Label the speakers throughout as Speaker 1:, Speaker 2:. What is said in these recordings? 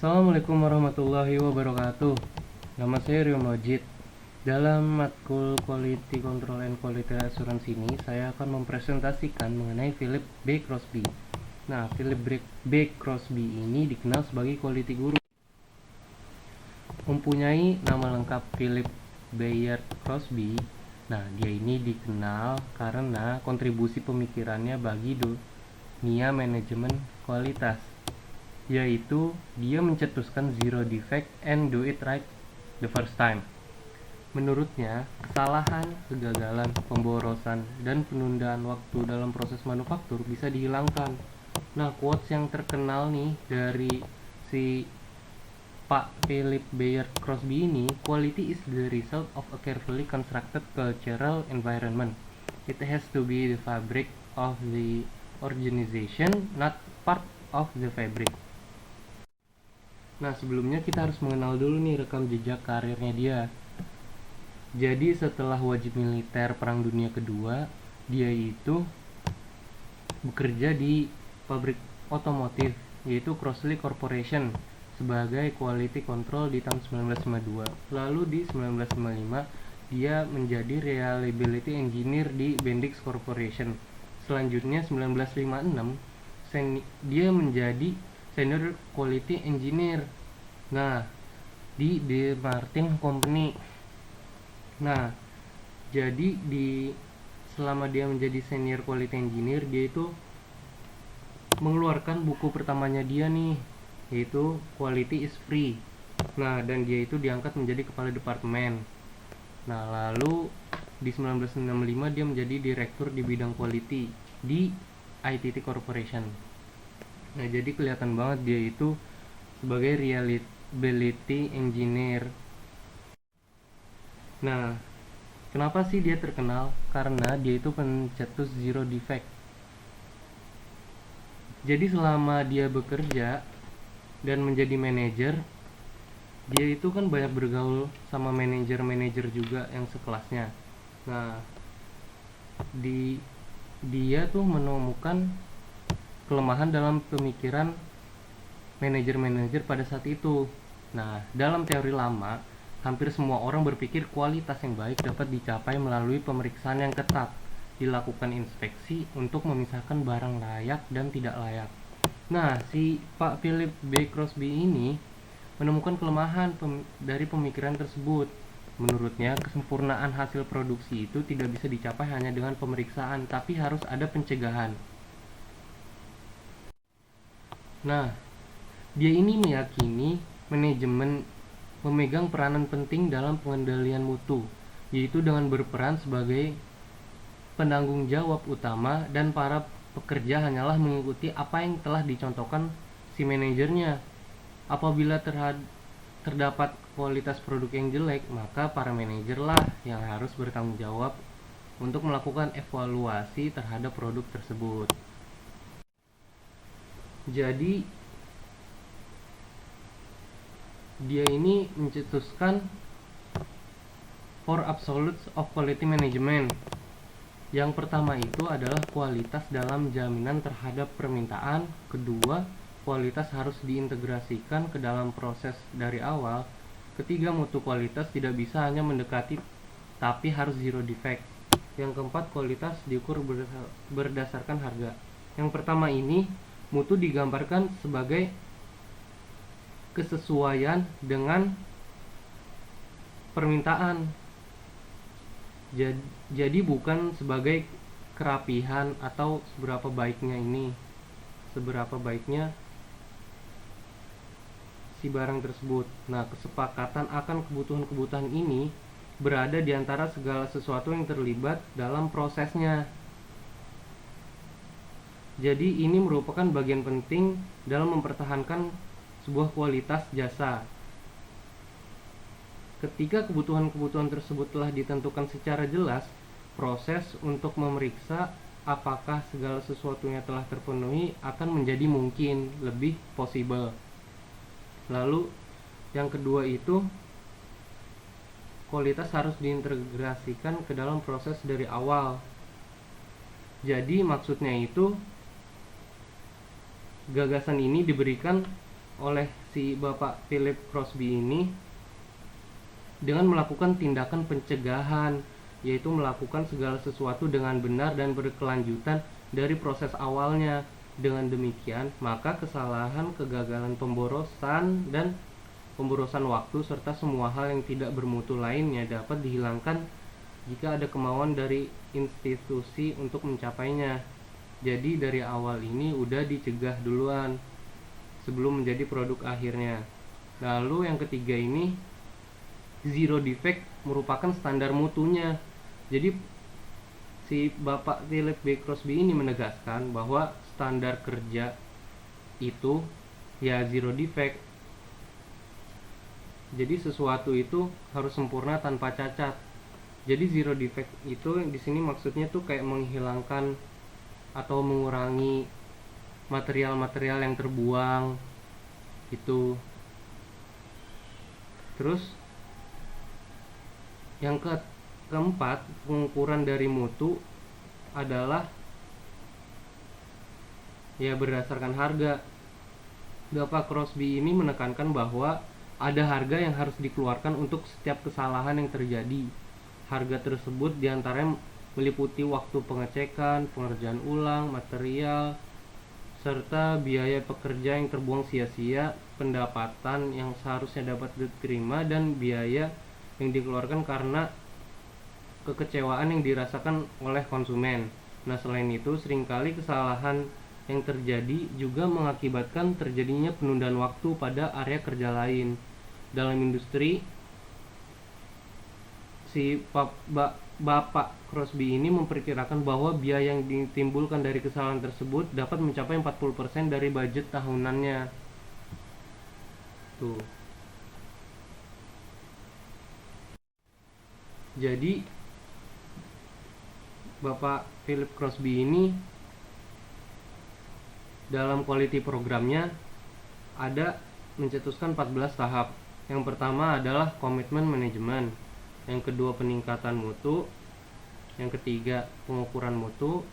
Speaker 1: Assalamualaikum warahmatullahi wabarakatuh. Nama saya Rio Majid. Dalam matkul Quality Control and Quality Assurance ini, saya akan mempresentasikan mengenai Philip B. Crosby. Nah, Philip B. Crosby ini dikenal sebagai quality guru. Mempunyai nama lengkap Philip Bayard Crosby. Nah, dia ini dikenal karena kontribusi pemikirannya bagi dunia manajemen kualitas, yaitu dia mencetuskan zero defect and do it right the first time. Menurutnya, kesalahan, kegagalan, pemborosan, dan penundaan waktu dalam proses manufaktur bisa dihilangkan. Nah, quotes yang terkenal nih dari si Pak Philip Bayard Crosby ini, quality is the result of a carefully constructed cultural environment. It has to be the fabric of the organization, not part of the fabric. Nah, sebelumnya kita harus mengenal dulu nih rekam jejak karirnya dia. Jadi setelah wajib militer Perang Dunia Kedua, dia itu bekerja di pabrik otomotif, yaitu Crossley Corporation, sebagai quality control di tahun 1952. Lalu di 1955, dia menjadi reliability engineer di Bendix Corporation. Selanjutnya 1956, dia menjadi senior quality engineer. Nah, di De Martin Company. Nah, jadi selama dia menjadi senior quality engineer, dia itu mengeluarkan buku pertamanya dia nih, yaitu Quality is Free. Nah, dan dia itu diangkat menjadi kepala departemen. Nah, lalu di 1965 dia menjadi direktur di bidang quality di ITT Corporation. Nah, jadi kelihatan banget dia itu sebagai reliability engineer. Nah, kenapa sih dia terkenal? Karena dia itu pencetus zero defect. Jadi selama dia bekerja dan menjadi manajer, dia itu kan banyak bergaul sama manajer-manajer juga yang sekelasnya. Nah, dia tuh menemukan kelemahan dalam pemikiran manajer-manajer pada saat itu. Nah, dalam teori lama, hampir semua orang berpikir kualitas yang baik dapat dicapai melalui pemeriksaan yang ketat, dilakukan inspeksi untuk memisahkan barang layak dan tidak layak. Nah, si Pak Philip B. Crosby ini menemukan kelemahan dari pemikiran tersebut. Menurutnya, kesempurnaan hasil produksi itu tidak bisa dicapai hanya dengan pemeriksaan, tapi harus ada pencegahan. Nah, dia ini meyakini manajemen memegang peranan penting dalam pengendalian mutu, yaitu dengan berperan sebagai penanggung jawab utama dan para pekerja hanyalah mengikuti apa yang telah dicontohkan si manajernya. Apabila terdapat kualitas produk yang jelek, maka para manajer lah yang harus bertanggung jawab untuk melakukan evaluasi terhadap produk tersebut. Jadi dia ini mencetuskan 4 absolutes of quality management. Yang pertama itu adalah kualitas dalam jaminan terhadap permintaan. Kedua, kualitas harus diintegrasikan ke dalam proses dari awal. Ketiga, mutu kualitas tidak bisa hanya mendekati tapi harus zero defect. Yang keempat, kualitas diukur berdasarkan harga. Yang pertama ini, mutu digambarkan sebagai kesesuaian dengan permintaan. Jadi bukan sebagai kerapihan atau seberapa baiknya si barang tersebut. Nah, kesepakatan akan kebutuhan-kebutuhan ini berada di antara segala sesuatu yang terlibat dalam prosesnya. Jadi ini merupakan bagian penting dalam mempertahankan sebuah kualitas jasa. Ketika kebutuhan-kebutuhan tersebut telah ditentukan secara jelas, proses untuk memeriksa apakah segala sesuatunya telah terpenuhi akan menjadi mungkin lebih possible. Lalu yang kedua itu, kualitas harus diintegrasikan ke dalam proses dari awal. Jadi maksudnya itu, gagasan ini diberikan oleh si Bapak Philip Crosby ini dengan melakukan tindakan pencegahan, yaitu melakukan segala sesuatu dengan benar dan berkelanjutan dari proses awalnya. Dengan demikian, maka kesalahan, kegagalan pemborosan, dan pemborosan waktu serta semua hal yang tidak bermutu lainnya dapat dihilangkan jika ada kemauan dari institusi untuk mencapainya. Jadi dari awal ini udah dicegah duluan sebelum menjadi produk akhirnya. Lalu yang ketiga ini, zero defect merupakan standar mutunya. Jadi si Bapak Philip B. Crosby ini menegaskan bahwa standar kerja itu ya zero defect. Jadi sesuatu itu harus sempurna tanpa cacat. Jadi zero defect itu di sini maksudnya tuh kayak menghilangkan atau mengurangi material-material yang terbuang itu. Terus yang keempat, pengukuran dari mutu adalah ya berdasarkan harga. Bapak Crosby ini menekankan bahwa ada harga yang harus dikeluarkan untuk setiap kesalahan yang terjadi. Harga tersebut diantaranya meliputi waktu pengecekan, pengerjaan ulang, material, serta biaya pekerja yang terbuang sia-sia, pendapatan yang seharusnya dapat diterima, dan biaya yang dikeluarkan karena kekecewaan yang dirasakan oleh konsumen. Nah, selain itu, seringkali kesalahan yang terjadi juga mengakibatkan terjadinya penundaan waktu pada area kerja lain. Dalam industri, si Bapak Crosby ini memperkirakan bahwa biaya yang ditimbulkan dari kesalahan tersebut dapat mencapai 40% dari budget tahunannya. Tuh. Jadi Bapak Philip Crosby ini dalam quality programnya ada mencetuskan 14 tahap. Yang pertama adalah komitmen manajemen, yang kedua peningkatan mutu, yang ketiga pengukuran mutu,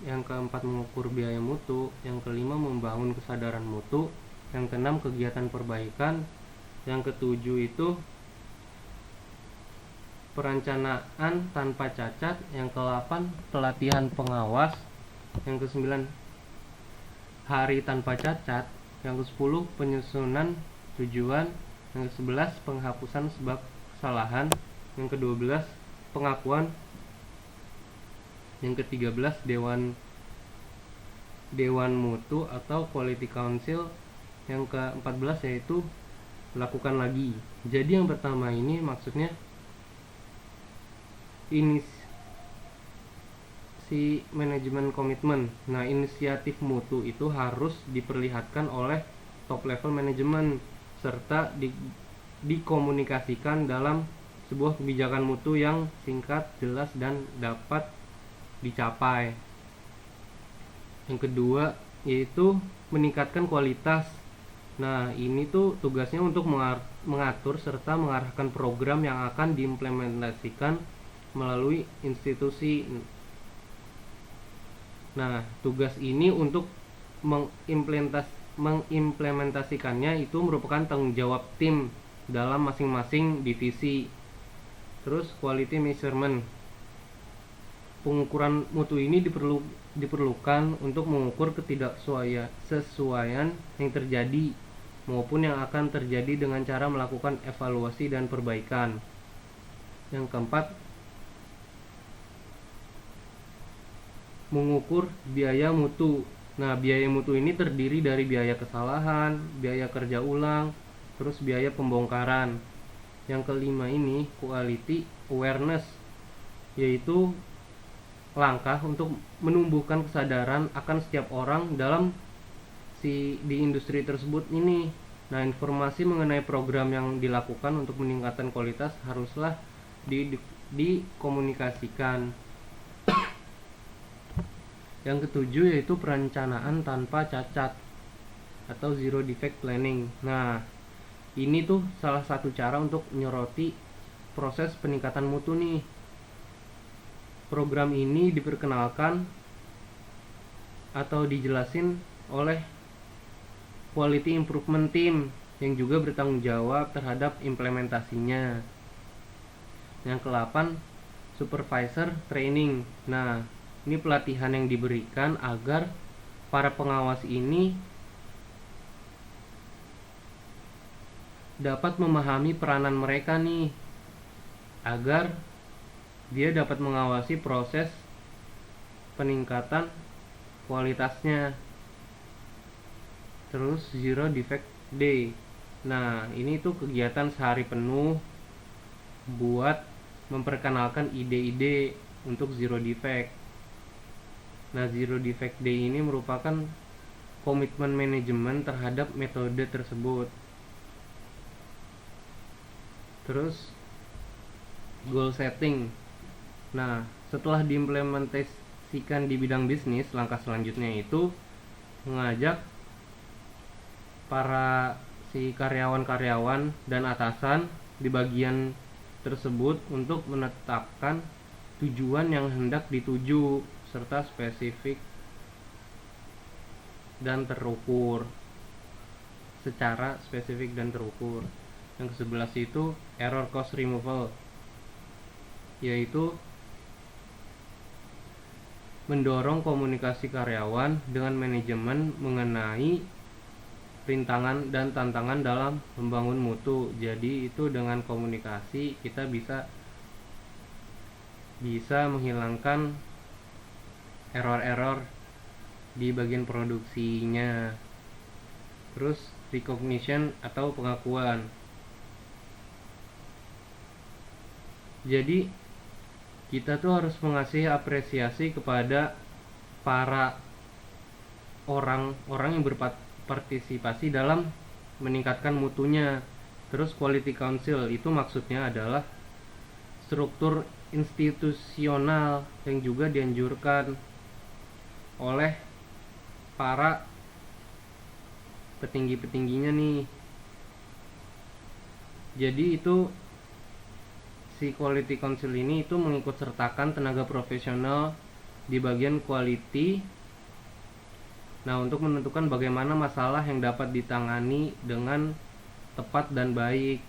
Speaker 1: yang keempat mengukur biaya mutu, yang kelima membangun kesadaran mutu, yang keenam kegiatan perbaikan, yang ketujuh itu perencanaan tanpa cacat, yang ke-8 pelatihan pengawas, yang ke-9 hari tanpa cacat, yang ke-10 penyusunan tujuan, yang ke-11 penghapusan sebab kesalahan, yang ke-12 pengakuan, yang ke-13 dewan mutu atau quality council, yang ke-14 yaitu lakukan lagi. Jadi yang pertama ini maksudnya ini si manajemen komitmen. Nah, inisiatif mutu itu harus diperlihatkan oleh top level manajemen serta dikomunikasikan dalam sebuah kebijakan mutu yang singkat, jelas, dan dapat dicapai. Yang kedua yaitu meningkatkan kualitas. Nah, ini tuh tugasnya untuk mengatur serta mengarahkan program yang akan diimplementasikan melalui institusi. Nah, tugas ini untuk mengimplementasikannya itu merupakan tanggung jawab tim dalam masing-masing divisi. Terus quality measurement, pengukuran mutu ini diperlukan untuk mengukur ketidaksesuaian yang terjadi maupun yang akan terjadi dengan cara melakukan evaluasi dan perbaikan. Yang keempat, mengukur biaya mutu. Nah, biaya mutu ini terdiri dari biaya kesalahan, biaya kerja ulang, terus biaya pembongkaran. Yang kelima ini quality awareness, yaitu langkah untuk menumbuhkan kesadaran akan setiap orang di industri tersebut ini. Nah, informasi mengenai program yang dilakukan untuk meningkatkan kualitas haruslah dikomunikasikan. Yang ketujuh yaitu perencanaan tanpa cacat atau zero defect planning. Nah, ini tuh salah satu cara untuk menyoroti proses peningkatan mutu nih. Program ini diperkenalkan atau dijelasin oleh quality improvement team yang juga bertanggung jawab terhadap implementasinya. Yang ke-8, supervisor training. Nah, ini pelatihan yang diberikan agar para pengawas ini dapat memahami peranan mereka nih, agar dia dapat mengawasi proses peningkatan kualitasnya. Terus zero defect day. Nah, ini tuh kegiatan sehari penuh buat memperkenalkan ide-ide untuk zero defect. Nah, zero defect day ini merupakan komitmen manajemen terhadap metode tersebut. Terus goal setting. Nah, setelah diimplementasikan di bidang bisnis, langkah selanjutnya itu mengajak para si karyawan-karyawan dan atasan di bagian tersebut untuk menetapkan tujuan yang hendak dituju serta spesifik dan terukur. Secara spesifik dan terukur. Yang ke-11 itu error cost removal, yaitu mendorong komunikasi karyawan dengan manajemen mengenai rintangan dan tantangan dalam membangun mutu. Jadi itu dengan komunikasi kita bisa menghilangkan error-error di bagian produksinya. Terus recognition atau pengakuan. Jadi kita tuh harus mengasih apresiasi kepada para orang-orang yang berpartisipasi dalam meningkatkan mutunya. Terus quality council itu maksudnya adalah struktur institusional yang juga dianjurkan oleh para petinggi-petingginya nih. Jadi itu si quality council ini itu mengikut sertakan tenaga profesional di bagian quality. Nah, untuk menentukan bagaimana masalah yang dapat ditangani dengan tepat dan baik.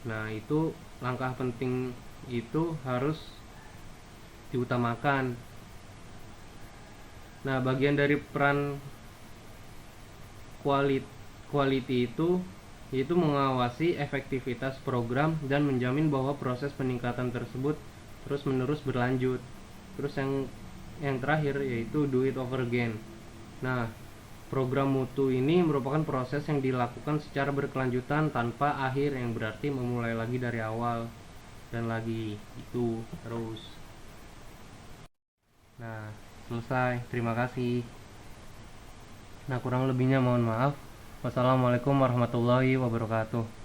Speaker 1: Nah, itu langkah penting itu harus diutamakan. Nah, bagian dari peran quality itu yaitu mengawasi efektivitas program dan menjamin bahwa proses peningkatan tersebut terus-menerus berlanjut. Terus yang terakhir yaitu do it over again. Nah, program mutu ini merupakan proses yang dilakukan secara berkelanjutan tanpa akhir, yang berarti memulai lagi dari awal dan lagi itu terus. Nah, selesai. Terima kasih. Nah, kurang lebihnya mohon maaf. Wassalamualaikum warahmatullahi wabarakatuh.